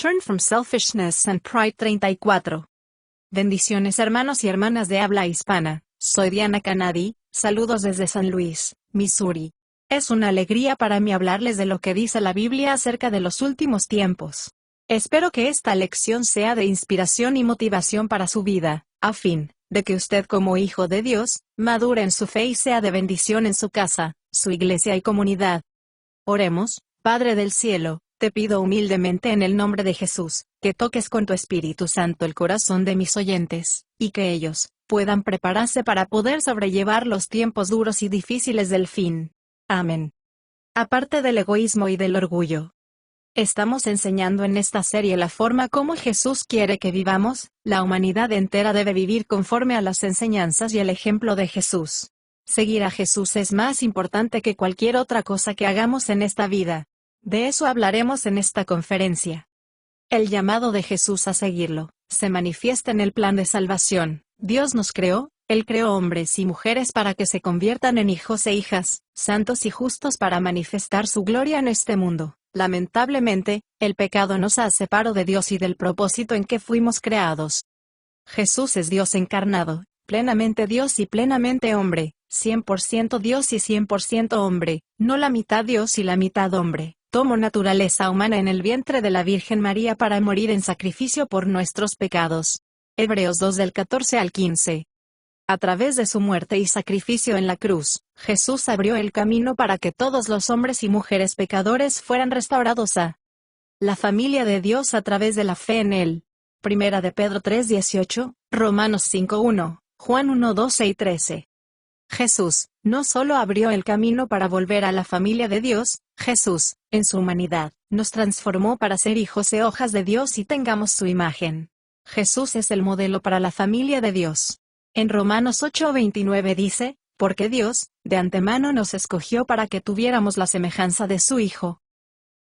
Turn from Selfishness and Pride 34. Bendiciones hermanos y hermanas de habla hispana, soy Diana Canadi, saludos desde San Luis, Missouri. Es una alegría para mí hablarles de lo que dice la Biblia acerca de los últimos tiempos. Espero que esta lección sea de inspiración y motivación para su vida, a fin de que usted como hijo de Dios, madure en su fe y sea de bendición en su casa, su iglesia y comunidad. Oremos. Padre del cielo, te pido humildemente en el nombre de Jesús, que toques con tu Espíritu Santo el corazón de mis oyentes, y que ellos puedan prepararse para poder sobrellevar los tiempos duros y difíciles del fin. Amén. Aparte del egoísmo y del orgullo. Estamos enseñando en esta serie la forma como Jesús quiere que vivamos. La humanidad entera debe vivir conforme a las enseñanzas y el ejemplo de Jesús. Seguir a Jesús es más importante que cualquier otra cosa que hagamos en esta vida. De eso hablaremos en esta conferencia. El llamado de Jesús a seguirlo se manifiesta en el plan de salvación. Dios nos creó, Él creó hombres y mujeres para que se conviertan en hijos e hijas, santos y justos para manifestar su gloria en este mundo. Lamentablemente, el pecado nos ha separado de Dios y del propósito en que fuimos creados. Jesús es Dios encarnado, plenamente Dios y plenamente hombre, 100% Dios y 100% hombre, no la mitad Dios y la mitad hombre. Tomó naturaleza humana en el vientre de la Virgen María para morir en sacrificio por nuestros pecados. Hebreos 2 del 14 al 15. A través de su muerte y sacrificio en la cruz, Jesús abrió el camino para que todos los hombres y mujeres pecadores fueran restaurados a la familia de Dios a través de la fe en Él. Primera de Pedro 3:18, Romanos 5:1, Juan 1:12 y 13. Jesús no solo abrió el camino para volver a la familia de Dios, Jesús, en su humanidad, nos transformó para ser hijos e hijas de Dios y tengamos su imagen. Jesús es el modelo para la familia de Dios. En Romanos 8:29 dice, porque Dios, de antemano nos escogió para que tuviéramos la semejanza de su Hijo.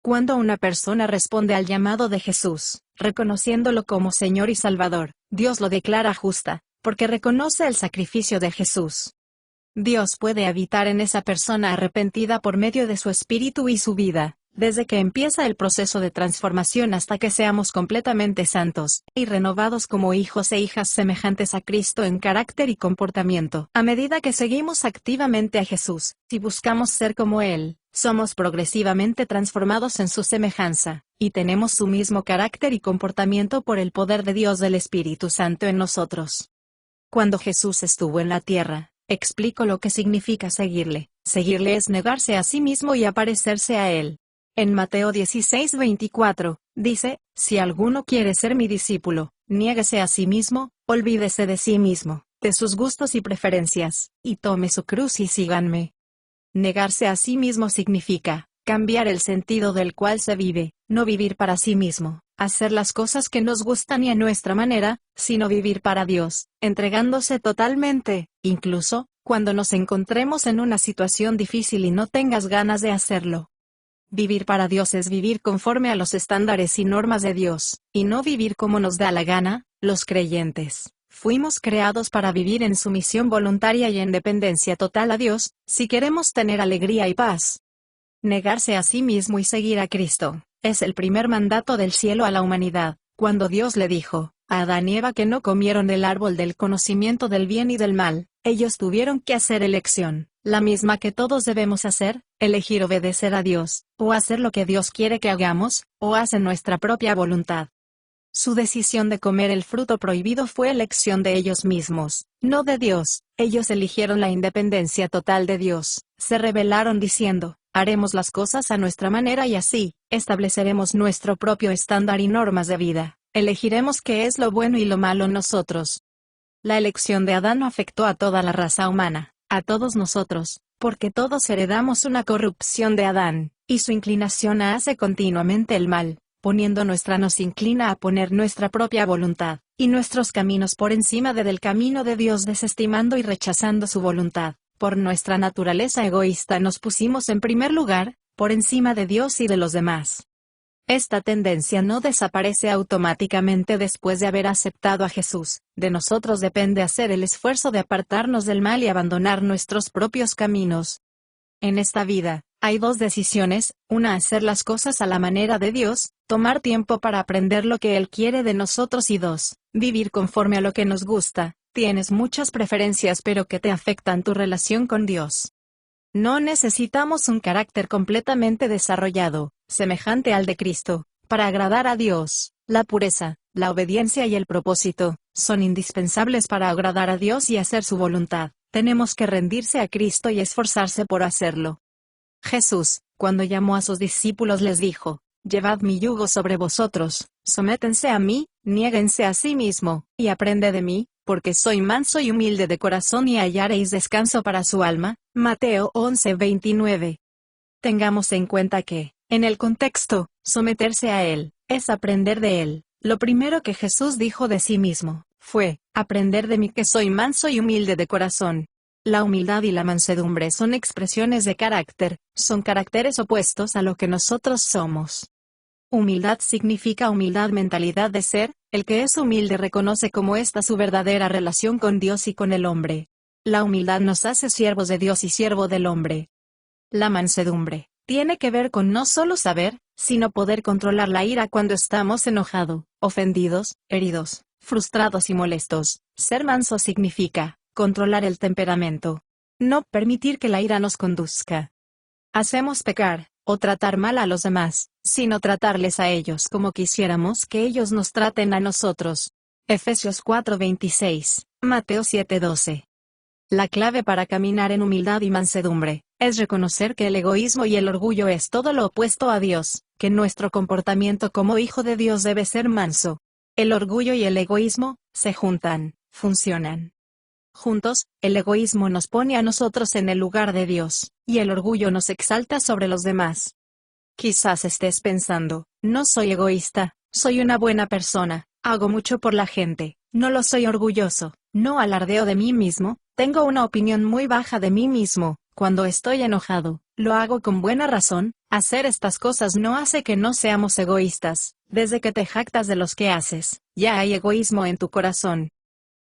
Cuando una persona responde al llamado de Jesús, reconociéndolo como Señor y Salvador, Dios lo declara justa, porque reconoce el sacrificio de Jesús. Dios puede habitar en esa persona arrepentida por medio de su espíritu y su vida, desde que empieza el proceso de transformación hasta que seamos completamente santos, y renovados como hijos e hijas semejantes a Cristo en carácter y comportamiento. A medida que seguimos activamente a Jesús, y buscamos ser como Él, somos progresivamente transformados en su semejanza, y tenemos su mismo carácter y comportamiento por el poder de Dios del Espíritu Santo en nosotros. Cuando Jesús estuvo en la tierra, explico lo que significa seguirle. Seguirle es negarse a sí mismo y aparecerse a Él. En Mateo 16:24, dice, si alguno quiere ser mi discípulo, niéguese a sí mismo, olvídese de sí mismo, de sus gustos y preferencias, y tome su cruz y síganme. Negarse a sí mismo significa cambiar el sentido del cual se vive, no vivir para sí mismo, hacer las cosas que nos gustan y a nuestra manera, sino vivir para Dios, entregándose totalmente, incluso cuando nos encontremos en una situación difícil y no tengas ganas de hacerlo. Vivir para Dios es vivir conforme a los estándares y normas de Dios, y no vivir como nos da la gana. Los creyentes fuimos creados para vivir en sumisión voluntaria y en dependencia total a Dios, si queremos tener alegría y paz. Negarse a sí mismo y seguir a Cristo es el primer mandato del cielo a la humanidad, cuando Dios le dijo a Adán y Eva que no comieron del árbol del conocimiento del bien y del mal. Ellos tuvieron que hacer elección, la misma que todos debemos hacer, elegir obedecer a Dios, o hacer lo que Dios quiere que hagamos, o hacer nuestra propia voluntad. Su decisión de comer el fruto prohibido fue elección de ellos mismos, no de Dios. Ellos eligieron la independencia total de Dios, se rebelaron diciendo, haremos las cosas a nuestra manera y así, estableceremos nuestro propio estándar y normas de vida, elegiremos qué es lo bueno y lo malo nosotros. La elección de Adán afectó a toda la raza humana, a todos nosotros, porque todos heredamos una corrupción de Adán, y su inclinación hace continuamente el mal, nos inclina a poner nuestra propia voluntad, y nuestros caminos por encima del camino de Dios desestimando y rechazando su voluntad. Por nuestra naturaleza egoísta nos pusimos en primer lugar, por encima de Dios y de los demás. Esta tendencia no desaparece automáticamente después de haber aceptado a Jesús. De nosotros depende hacer el esfuerzo de apartarnos del mal y abandonar nuestros propios caminos. En esta vida, hay dos decisiones: una, hacer las cosas a la manera de Dios, tomar tiempo para aprender lo que Él quiere de nosotros, y dos, vivir conforme a lo que nos gusta. Tienes muchas preferencias pero que te afectan tu relación con Dios. No necesitamos un carácter completamente desarrollado, semejante al de Cristo, para agradar a Dios. La pureza, la obediencia y el propósito son indispensables para agradar a Dios y hacer su voluntad. Tenemos que rendirse a Cristo y esforzarse por hacerlo. Jesús, cuando llamó a sus discípulos, les dijo: «Llevad mi yugo sobre vosotros, sométense a mí, niéguense a sí mismo, y aprende de mí, porque soy manso y humilde de corazón, y hallaréis descanso para su alma». Mateo 11:29. Tengamos en cuenta que, en el contexto, someterse a Él es aprender de Él. Lo primero que Jesús dijo de sí mismo fue: «Aprender de mí, que soy manso y humilde de corazón». La humildad y la mansedumbre son expresiones de carácter, son caracteres opuestos a lo que nosotros somos. Humildad significa humildad, mentalidad de ser. El que es humilde reconoce como esta su verdadera relación con Dios y con el hombre. La humildad nos hace siervos de Dios y siervo del hombre. La mansedumbre tiene que ver con no solo saber, sino poder controlar la ira cuando estamos enojados, ofendidos, heridos, frustrados y molestos. Ser manso significa controlar el temperamento. No permitir que la ira nos conduzca. Hacemos pecar, o tratar mal a los demás, sino tratarles a ellos como quisiéramos que ellos nos traten a nosotros. Efesios 4:26, Mateo 7:12. La clave para caminar en humildad y mansedumbre es reconocer que el egoísmo y el orgullo es todo lo opuesto a Dios, que nuestro comportamiento como hijo de Dios debe ser manso. El orgullo y el egoísmo se juntan, funcionan juntos. El egoísmo nos pone a nosotros en el lugar de Dios, y el orgullo nos exalta sobre los demás. Quizás estés pensando: no soy egoísta, soy una buena persona, hago mucho por la gente, no lo soy orgulloso, no alardeo de mí mismo, tengo una opinión muy baja de mí mismo, cuando estoy enojado, lo hago con buena razón. Hacer estas cosas no hace que no seamos egoístas. Desde que te jactas de los que haces, ya hay egoísmo en tu corazón.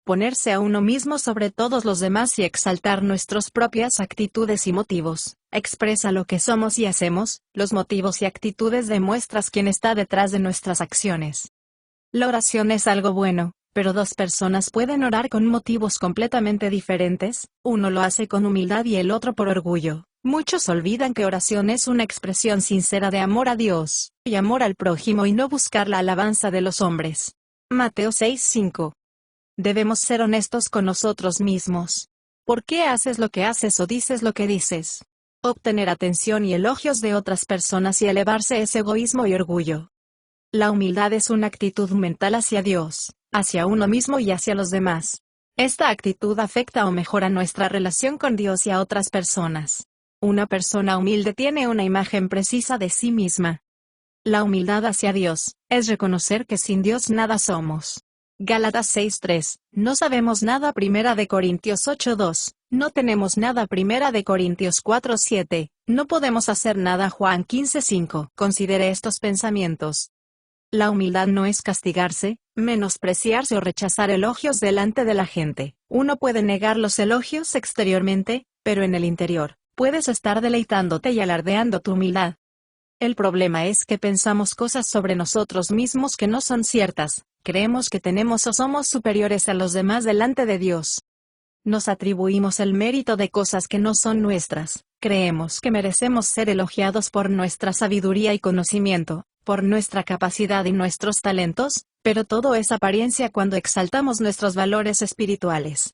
Ponerse a uno mismo sobre todos los demás y exaltar nuestras propias actitudes y motivos, expresa lo que somos y hacemos. Los motivos y actitudes demuestran quién está detrás de nuestras acciones. La oración es algo bueno, pero dos personas pueden orar con motivos completamente diferentes. Uno lo hace con humildad y el otro por orgullo. Muchos olvidan que oración es una expresión sincera de amor a Dios y amor al prójimo, y no buscar la alabanza de los hombres. Mateo 6:5. Debemos ser honestos con nosotros mismos. ¿Por qué haces lo que haces o dices lo que dices? Obtener atención y elogios de otras personas y elevarse es egoísmo y orgullo. La humildad es una actitud mental hacia Dios, hacia uno mismo y hacia los demás. Esta actitud afecta o mejora nuestra relación con Dios y a otras personas. Una persona humilde tiene una imagen precisa de sí misma. La humildad hacia Dios es reconocer que sin Dios nada somos. Gálatas 6:3, no sabemos nada. 1 Corintios 8:2, no tenemos nada. 1 Corintios 4:7, no podemos hacer nada. Juan 15:5. Considere estos pensamientos. La humildad no es castigarse, menospreciarse o rechazar elogios delante de la gente. Uno puede negar los elogios exteriormente, pero en el interior, puedes estar deleitándote y alardeando tu humildad. El problema es que pensamos cosas sobre nosotros mismos que no son ciertas. Creemos que tenemos o somos superiores a los demás delante de Dios. Nos atribuimos el mérito de cosas que no son nuestras. Creemos que merecemos ser elogiados por nuestra sabiduría y conocimiento, por nuestra capacidad y nuestros talentos, pero todo es apariencia cuando exaltamos nuestros valores espirituales.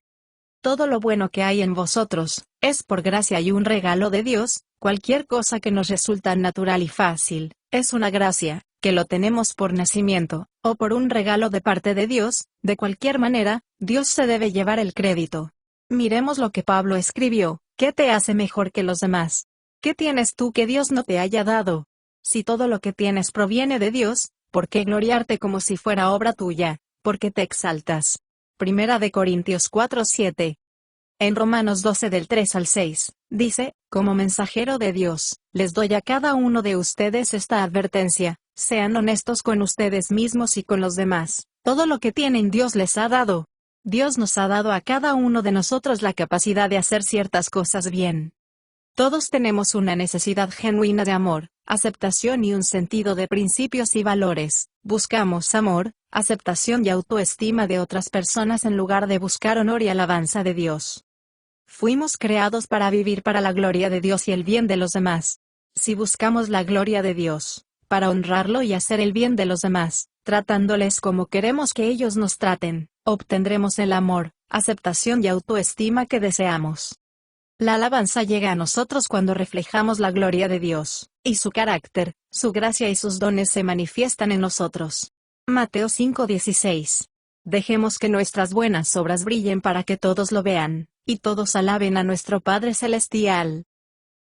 Todo lo bueno que hay en vosotros es por gracia y un regalo de Dios. Cualquier cosa que nos resulta natural y fácil es una gracia, que lo tenemos por nacimiento, o por un regalo de parte de Dios. De cualquier manera, Dios se debe llevar el crédito. Miremos lo que Pablo escribió: ¿qué te hace mejor que los demás? ¿Qué tienes tú que Dios no te haya dado? Si todo lo que tienes proviene de Dios, ¿por qué gloriarte como si fuera obra tuya? ¿Por qué te exaltas? 1 Corintios 4:7. En Romanos 12 del 3 al 6, dice: como mensajero de Dios, les doy a cada uno de ustedes esta advertencia: sean honestos con ustedes mismos y con los demás. Todo lo que tienen Dios les ha dado. Dios nos ha dado a cada uno de nosotros la capacidad de hacer ciertas cosas bien. Todos tenemos una necesidad genuina de amor, aceptación y un sentido de principios y valores. Buscamos amor, aceptación y autoestima de otras personas en lugar de buscar honor y alabanza de Dios. Fuimos creados para vivir para la gloria de Dios y el bien de los demás. Si buscamos la gloria de Dios, para honrarlo y hacer el bien de los demás, tratándoles como queremos que ellos nos traten, obtendremos el amor, aceptación y autoestima que deseamos. La alabanza llega a nosotros cuando reflejamos la gloria de Dios, y su carácter, su gracia y sus dones se manifiestan en nosotros. Mateo 5:16. Dejemos que nuestras buenas obras brillen para que todos lo vean, y todos alaben a nuestro Padre Celestial.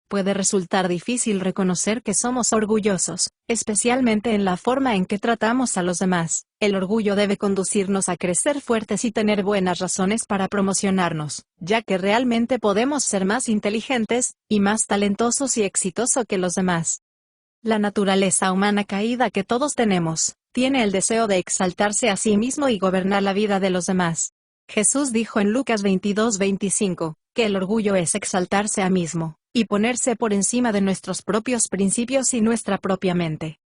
Puede resultar difícil reconocer que somos orgullosos, especialmente en la forma en que tratamos a los demás. El orgullo debe conducirnos a crecer fuertes y tener buenas razones para promocionarnos, ya que realmente podemos ser más inteligentes, y más talentosos y exitosos que los demás. La naturaleza humana caída que todos tenemos, tiene el deseo de exaltarse a sí mismo y gobernar la vida de los demás. Jesús dijo en Lucas 22:25, que el orgullo es exaltarse a mismo, y ponerse por encima de nuestros propios principios y nuestra propia mente.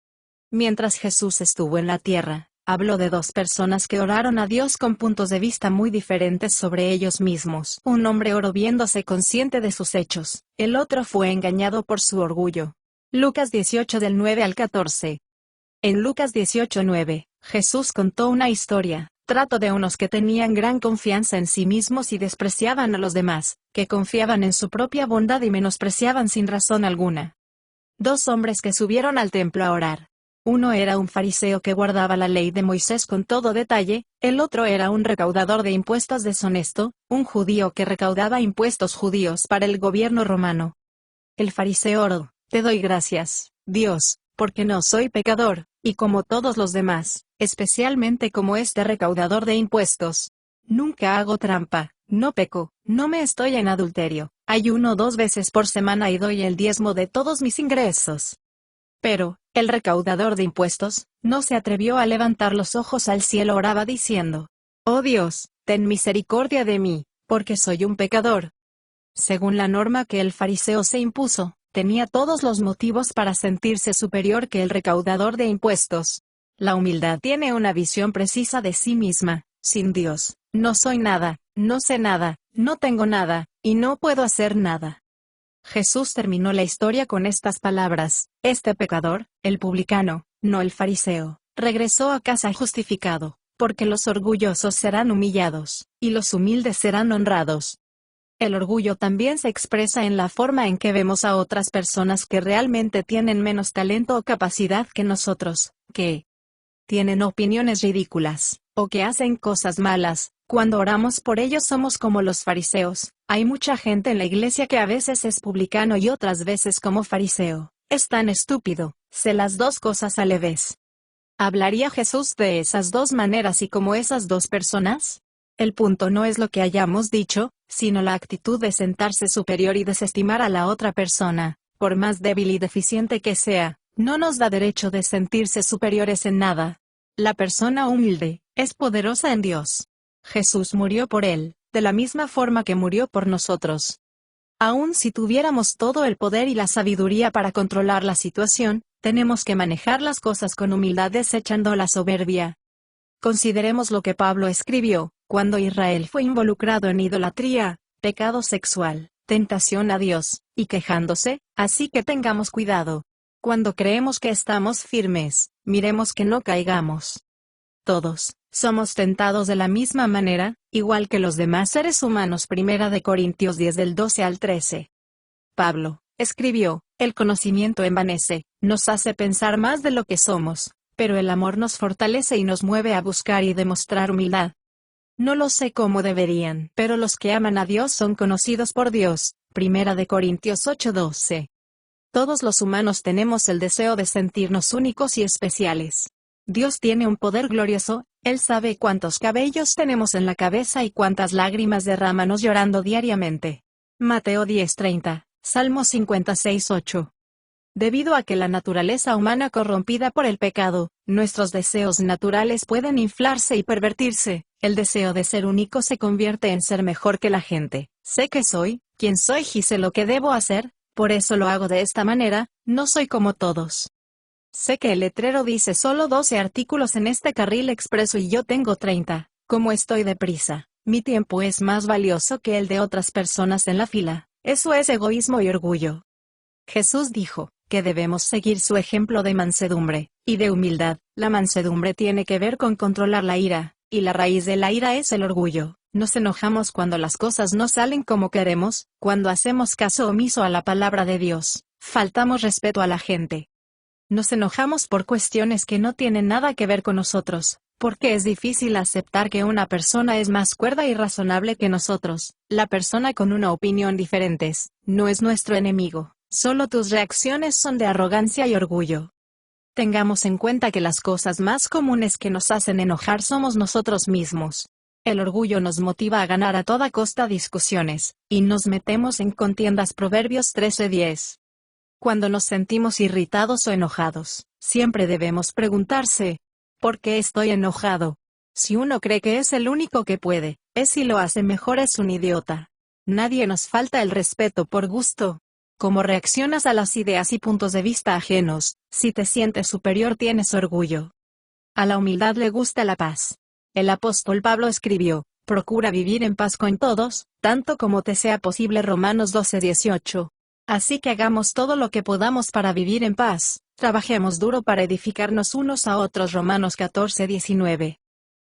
Mientras Jesús estuvo en la tierra, habló de dos personas que oraron a Dios con puntos de vista muy diferentes sobre ellos mismos. Un hombre oró viéndose consciente de sus hechos, el otro fue engañado por su orgullo. Lucas 18 del 9 al 14. En Lucas 18:9, Jesús contó una historia. Trato de unos que tenían gran confianza en sí mismos y despreciaban a los demás, que confiaban en su propia bondad y menospreciaban sin razón alguna. Dos hombres que subieron al templo a orar. Uno era un fariseo que guardaba la ley de Moisés con todo detalle, el otro era un recaudador de impuestos deshonesto, un judío que recaudaba impuestos judíos para el gobierno romano. El fariseo oró: te doy gracias, Dios, porque no soy pecador, y como todos los demás, especialmente como este recaudador de impuestos. Nunca hago trampa, no peco, no me estoy en adulterio, ayuno 2 veces por semana y doy el diezmo de todos mis ingresos. Pero, el recaudador de impuestos, no se atrevió a levantar los ojos al cielo, oraba diciendo: oh Dios, ten misericordia de mí, porque soy un pecador. Según la norma que el fariseo se impuso, tenía todos los motivos para sentirse superior que el recaudador de impuestos. La humildad tiene una visión precisa de sí misma: sin Dios, no soy nada, no sé nada, no tengo nada, y no puedo hacer nada. Jesús terminó la historia con estas palabras: este pecador, el publicano, no el fariseo, regresó a casa justificado, porque los orgullosos serán humillados, y los humildes serán honrados. El orgullo también se expresa en la forma en que vemos a otras personas que realmente tienen menos talento o capacidad que nosotros, que tienen opiniones ridículas, o que hacen cosas malas. Cuando oramos por ellos somos como los fariseos. Hay mucha gente en la iglesia que a veces es publicano y otras veces como fariseo. Es tan estúpido, sé las dos cosas a la vez. ¿Hablaría Jesús de esas dos maneras y como esas dos personas? El punto no es lo que hayamos dicho, sino la actitud de sentarse superior y desestimar a la otra persona, por más débil y deficiente que sea, no nos da derecho de sentirse superiores en nada. La persona humilde es poderosa en Dios. Jesús murió por él, de la misma forma que murió por nosotros. Aun si tuviéramos todo el poder y la sabiduría para controlar la situación, tenemos que manejar las cosas con humildad desechando la soberbia. Consideremos lo que Pablo escribió: cuando Israel fue involucrado en idolatría, pecado sexual, tentación a Dios, y quejándose, así que tengamos cuidado. Cuando creemos que estamos firmes, miremos que no caigamos. Todos somos tentados de la misma manera, igual que los demás seres humanos. 1 Corintios 10 del 12 al 13. Pablo escribió: el conocimiento envanece, nos hace pensar más de lo que somos, pero el amor nos fortalece y nos mueve a buscar y demostrar humildad. No lo sé cómo deberían, pero los que aman a Dios son conocidos por Dios. 1 Corintios 8:12. Todos los humanos tenemos el deseo de sentirnos únicos y especiales. Dios tiene un poder glorioso, Él sabe cuántos cabellos tenemos en la cabeza y cuántas lágrimas derramamos llorando diariamente. Mateo 10:30, Salmo 56:8. Debido a que la naturaleza humana corrompida por el pecado, nuestros deseos naturales pueden inflarse y pervertirse. El deseo de ser único se convierte en ser mejor que la gente. Sé que soy, quien soy y sé lo que debo hacer, Por eso lo hago de esta manera, no soy como todos. Sé que el letrero dice solo 12 artículos en este carril expreso y yo tengo 30. Como estoy deprisa, mi tiempo es más valioso que el de otras personas en la fila. Eso es egoísmo y orgullo. Jesús dijo que debemos seguir su ejemplo de mansedumbre y de humildad. La mansedumbre tiene que ver con controlar la ira, y la raíz de la ira es el orgullo. Nos enojamos cuando las cosas no salen como queremos, cuando hacemos caso omiso a la palabra de Dios, faltamos respeto a la gente. Nos enojamos por cuestiones que no tienen nada que ver con nosotros, porque es difícil aceptar que una persona es más cuerda y razonable que nosotros. La persona con una opinión diferente no es nuestro enemigo. Solo tus reacciones son de arrogancia y orgullo. Tengamos en cuenta que las cosas más comunes que nos hacen enojar somos nosotros mismos. El orgullo nos motiva a ganar a toda costa discusiones, y nos metemos en contiendas. Proverbios 13:10. Cuando nos sentimos irritados o enojados, siempre debemos preguntarse, ¿por qué estoy enojado? Si uno cree que es el único que puede, si lo hace mejor es un idiota. Nadie nos falta el respeto por gusto. ¿Cómo reaccionas a las ideas y puntos de vista ajenos? Si te sientes superior tienes orgullo. A la humildad le gusta la paz. El apóstol Pablo escribió, procura vivir en paz con todos, tanto como te sea posible. Romanos 12:18. Así que hagamos todo lo que podamos para vivir en paz, trabajemos duro para edificarnos unos a otros. Romanos 14:19.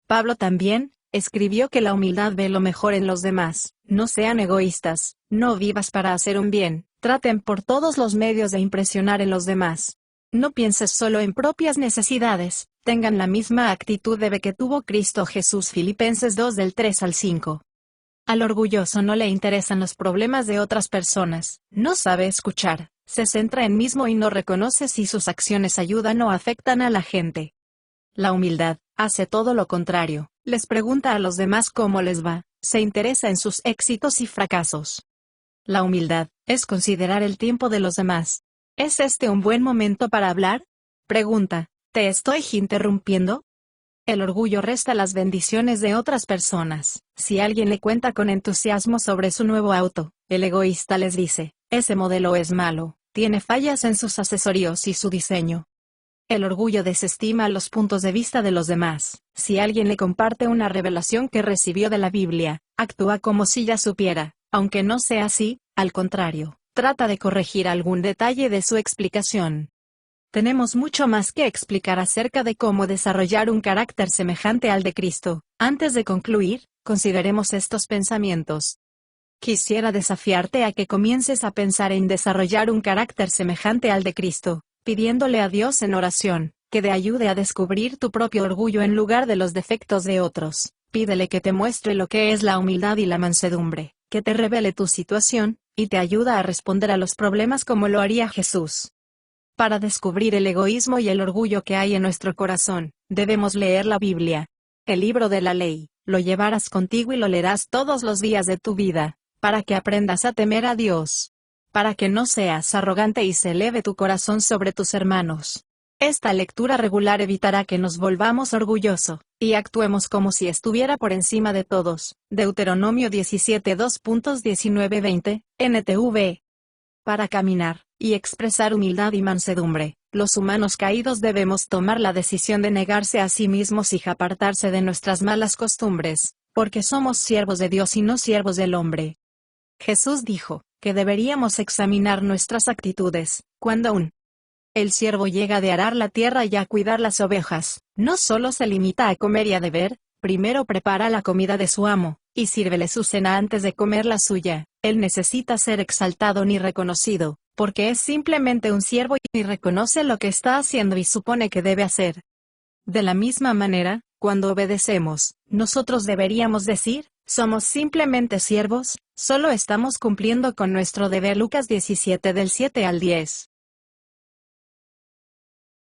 Pablo también escribió que la humildad ve lo mejor en los demás. No sean egoístas, no vivas para hacer un bien, traten por todos los medios de impresionar en los demás. No pienses solo en propias necesidades, tengan la misma actitud de que tuvo Cristo Jesús. Filipenses 2 del 3 al 5. Al orgulloso no le interesan los problemas de otras personas, no sabe escuchar, se centra en mismo y no reconoce si sus acciones ayudan o afectan a la gente. La humildad hace todo lo contrario, les pregunta a los demás cómo les va, se interesa en sus éxitos y fracasos. La humildad es considerar el tiempo de los demás. ¿Es este un buen momento para hablar? Pregunta, ¿te estoy interrumpiendo? El orgullo resta las bendiciones de otras personas. Si alguien le cuenta con entusiasmo sobre su nuevo auto, el egoísta les dice, ese modelo es malo, tiene fallas en sus accesorios y su diseño. El orgullo desestima los puntos de vista de los demás. Si alguien le comparte una revelación que recibió de la Biblia, actúa como si ya supiera, aunque no sea así, al contrario, trata de corregir algún detalle de su explicación. Tenemos mucho más que explicar acerca de cómo desarrollar un carácter semejante al de Cristo. Antes de concluir, consideremos estos pensamientos. Quisiera desafiarte a que comiences a pensar en desarrollar un carácter semejante al de Cristo, pidiéndole a Dios en oración, que te ayude a descubrir tu propio orgullo en lugar de los defectos de otros. Pídele que te muestre lo que es la humildad y la mansedumbre, que te revele tu situación, y te ayuda a responder a los problemas como lo haría Jesús. Para descubrir el egoísmo y el orgullo que hay en nuestro corazón, debemos leer la Biblia. El libro de la ley, lo llevarás contigo y lo leerás todos los días de tu vida, para que aprendas a temer a Dios. Para que no seas arrogante y se eleve tu corazón sobre tus hermanos. Esta lectura regular evitará que nos volvamos orgullosos, y actuemos como si estuviera por encima de todos. Deuteronomio 17:2.19-20, NTV. Para caminar y expresar humildad y mansedumbre, los humanos caídos debemos tomar la decisión de negarse a sí mismos y apartarse de nuestras malas costumbres, porque somos siervos de Dios y no siervos del hombre. Jesús dijo que deberíamos examinar nuestras actitudes, cuando el siervo llega de arar la tierra y a cuidar las ovejas, no solo se limita a comer y a beber, primero prepara la comida de su amo, y sírvele su cena antes de comer la suya. Él necesita ser exaltado ni reconocido, porque es simplemente un siervo y reconoce lo que está haciendo y supone que debe hacer. De la misma manera, cuando obedecemos, nosotros deberíamos decir, somos simplemente siervos, solo estamos cumpliendo con nuestro deber. Lucas 17 del 7 al 10.